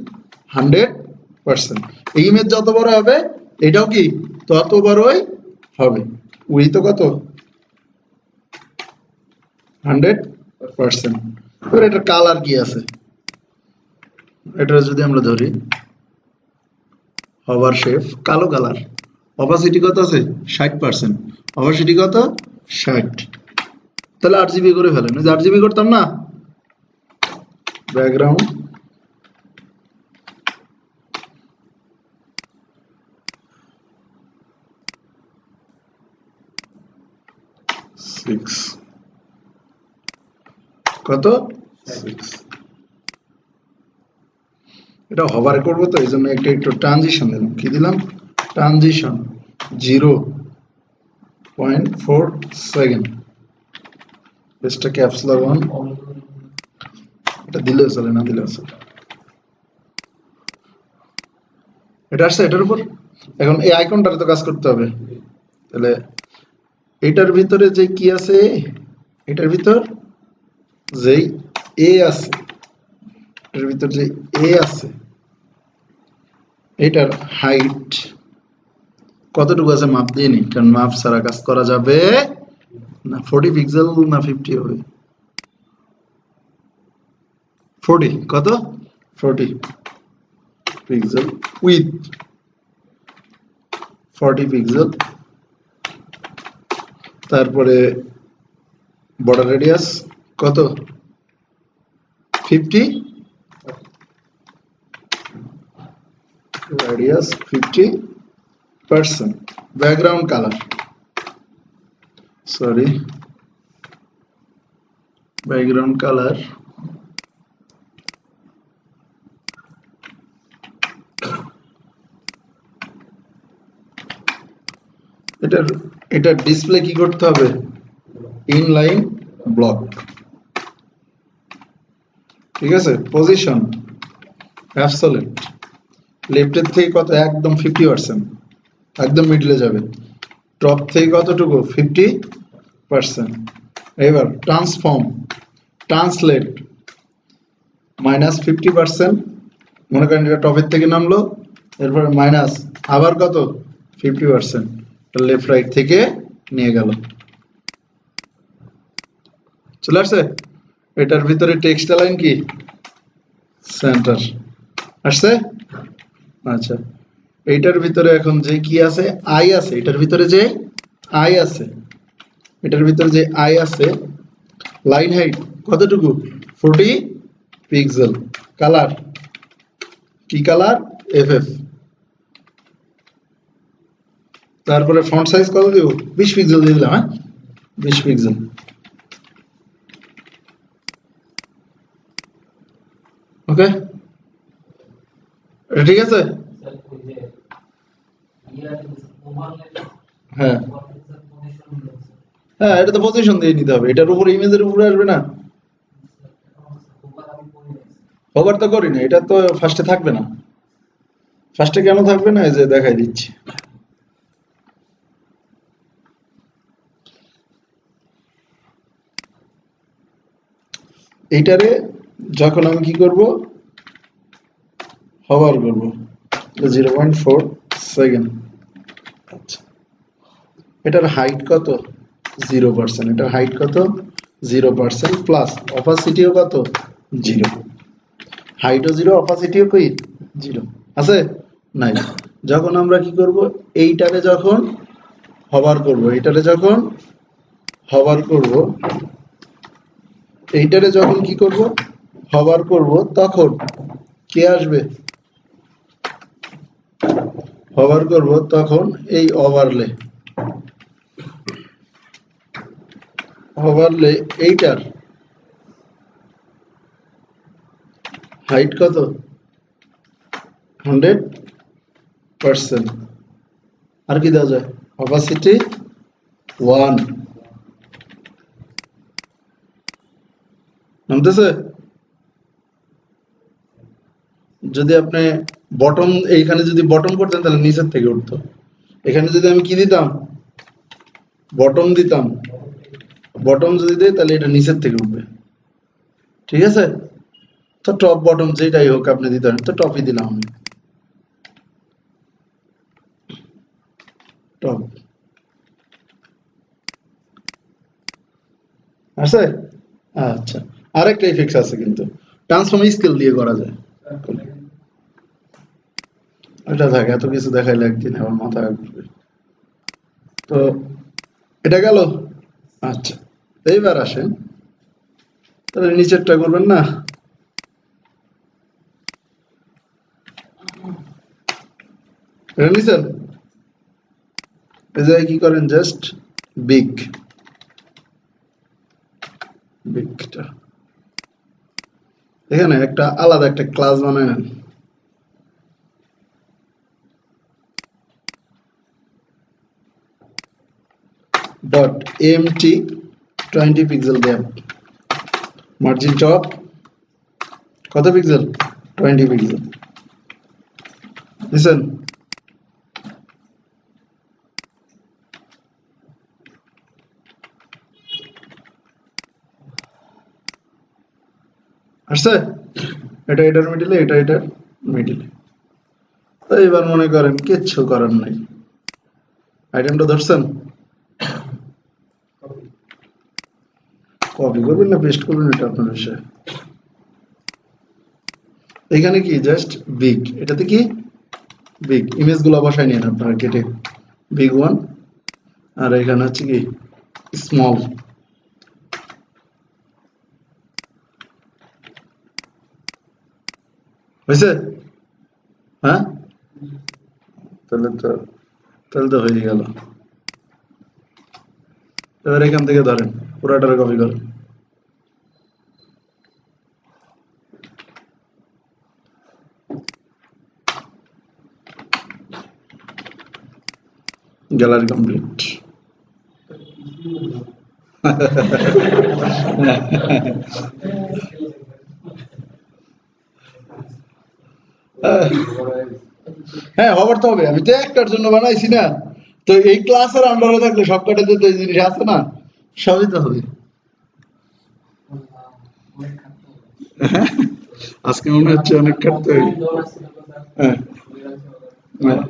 S1: 100% এই ইমেজ যত বড় হবে এটাও কি তত বড়ই হবে উইথ কত 100% এবার এটা কালার কি আছে এটা যদি আমরা ধরি হভার শেপ কালো কালার অপাসিটি কত আছে 60% অপাসিটি কত 60 তাহলে 8GB করে ফেলেন ওই 8GB করতাম না ব্যাকগ্রাউন্ড কত 6 এটা হভার করব তো এইজন্য একটু ট্রানজিশন দিলাম কি দিলাম ট্রানজিশন 0.4 সেকেন্ড এটা ক্যাপস লক অন এটা দিলেও চলে না দিলেও চলে এটা আসছে এটার উপর এখন এই আইকনটার তো কাজ করতে হবে তাহলে এটার ভিতরে যে কি আছে এটার ভিতর যেই এ আছে এটার ভিতর যে এ আছে এটার হাইট কতটুকু আছে মাপ দিয়ে নি কারণ মাপ ছাড়া কাজ করা যাবে না 40 পিক্সেল না 50 হবে 40 কত 40 পিক্সেল উইথ 40 পিক্সেল তারপরে বর্ডার রেডিয়াস কত 50 radius 50% background colour sorry background colour এটা ডিসপ্লে কি করতে হবে ইনলাইন ব্লক ঠিক আছে পজিশন অ্যাবসলিউট লেফটের থেকে কত একদম 50% একদম মিডলে যাবে টপ থেকে কতটুকু 50% এবার ট্রান্সফর্ম ট্রান্সলেট -50% মনে করেন এটা টপের থেকে নামলো এরপর মাইনাস আবার কত 50% লেফট রাইট থেকে নিয়ে গেল চলে আসছে এটার ভিতরে টেক্সট লাইন কি সেন্টার আসছে আচ্ছা এইটার ভিতরে এখন যে কি আছে আই আছে এটার ভিতরে যে আই আছে এটার ভিতরে যে আই আছে লাইন হাইট কতটুকু 40 পিক্সেল কালার কি কালার এফএফ তারপরে ফন্ট সাইজ কত দিব 20 পিক্সেল দিয়ে দিলাম হ্যাঁ 20 পিক্সেল ওকে এটা ঠিক আছে? হ্যাঁ হ্যাঁ, এটা তো পজিশন দিয়ে নিতে হবে, এটার উপরে ইমেজের উপরে আসবে না। হোভার তো করি না, এটা তো ফার্স্টে থাকবে না। ফার্স্টে কেন থাকবে না, এই যে দেখাই দিচ্ছি। এইটারে যখন আমি কি করব, হোভার করব 0.4 সেকেন্ড। আচ্ছা, এটার হাইট কত? 0%। এটার হাইট কত? 0%, প্লাস অপাসিটিও কত? 0। হাইটও 0, অপাসিটিও কই? 0 আছে? নাই। যখন আমরা কি করব, এইটারে যখন হভার করব, এইটারে যখন হভার করব, এইটারে যখন কি করব, হভার করব, তখন কে আসবে? হভার করব তখন এই ওভারলে, ওভারলে এইটার হাইট কত? 100%। আর কি দেওয়া যায়? অপাসিটি 1। নামতেছে? যদি আপনি বটম, এইখানে যদি বটম করতেন তাহলে নিচের থেকে উঠতো। এখানে যদি আমি কি দিতাম, বটম দিতাম, বটম যদি দেই তাহলে এটা নিচের থেকে উঠবে। ঠিক আছে? তো টপ বটম যেটাই হোক আপনি দিতে পারেন, তো টপই দিলাম আমি। টপ আছে? আচ্ছা, আরেকটা ইফেক্ট আছে কিন্তু, ট্রান্সফর্ম স্কেল দিয়ে করা যায়। এটা থাকে, এত কিছু দেখাইলে একদিন আমার মাথা ঘুরবে। তো এটা গেল। আচ্ছা, এইবার আসেন, তাহলে নিচেরটা করবেন না? এটা নিচের, এই জায়গায় কি করেন, জাস্ট বিগ, বিগটা এখানে একটা আলাদা একটা ক্লাস বানায় নেন। Dot MT 20 pixel gap, margin top কত পিক্সেল? 20 পিক্সেল। লিসেন, আসছে? এটা এটার মিডিলে, এটা এটার মিডিলে। তো এবার মনে করেন কিচ্ছু করার নাই, আইটেমটা ধরছেন? কপি করবেন না পেস্ট করবেন এটা আপনার বিষয়। এখানে কি জাস্ট বিগ, এটাতে কি বিগ, ইমেজ গুলো বসাই নিন আপনারা কেটে, বিগ ওয়ান, আর এখানে হচ্ছে কি স্মল। হয়েছে? হ্যাঁ, তাহলে তো, তাহলে তো হয়ে গেল। এবার এখান থেকে ধরেন পুরাটার কপি করেন, গ্যালারি কমপ্লিট। হ্যাঁ, হবার তো হবে, আমি তো একটার জন্য বানাইছি না। তো এই ক্লাসের আন্ডারে থাকলে সব কটাতে তো এই জিনিস আছে না, সবই তো হবে। আজকে মনে হচ্ছে অনেক খাটতে হবে। হ্যাঁ হ্যাঁ।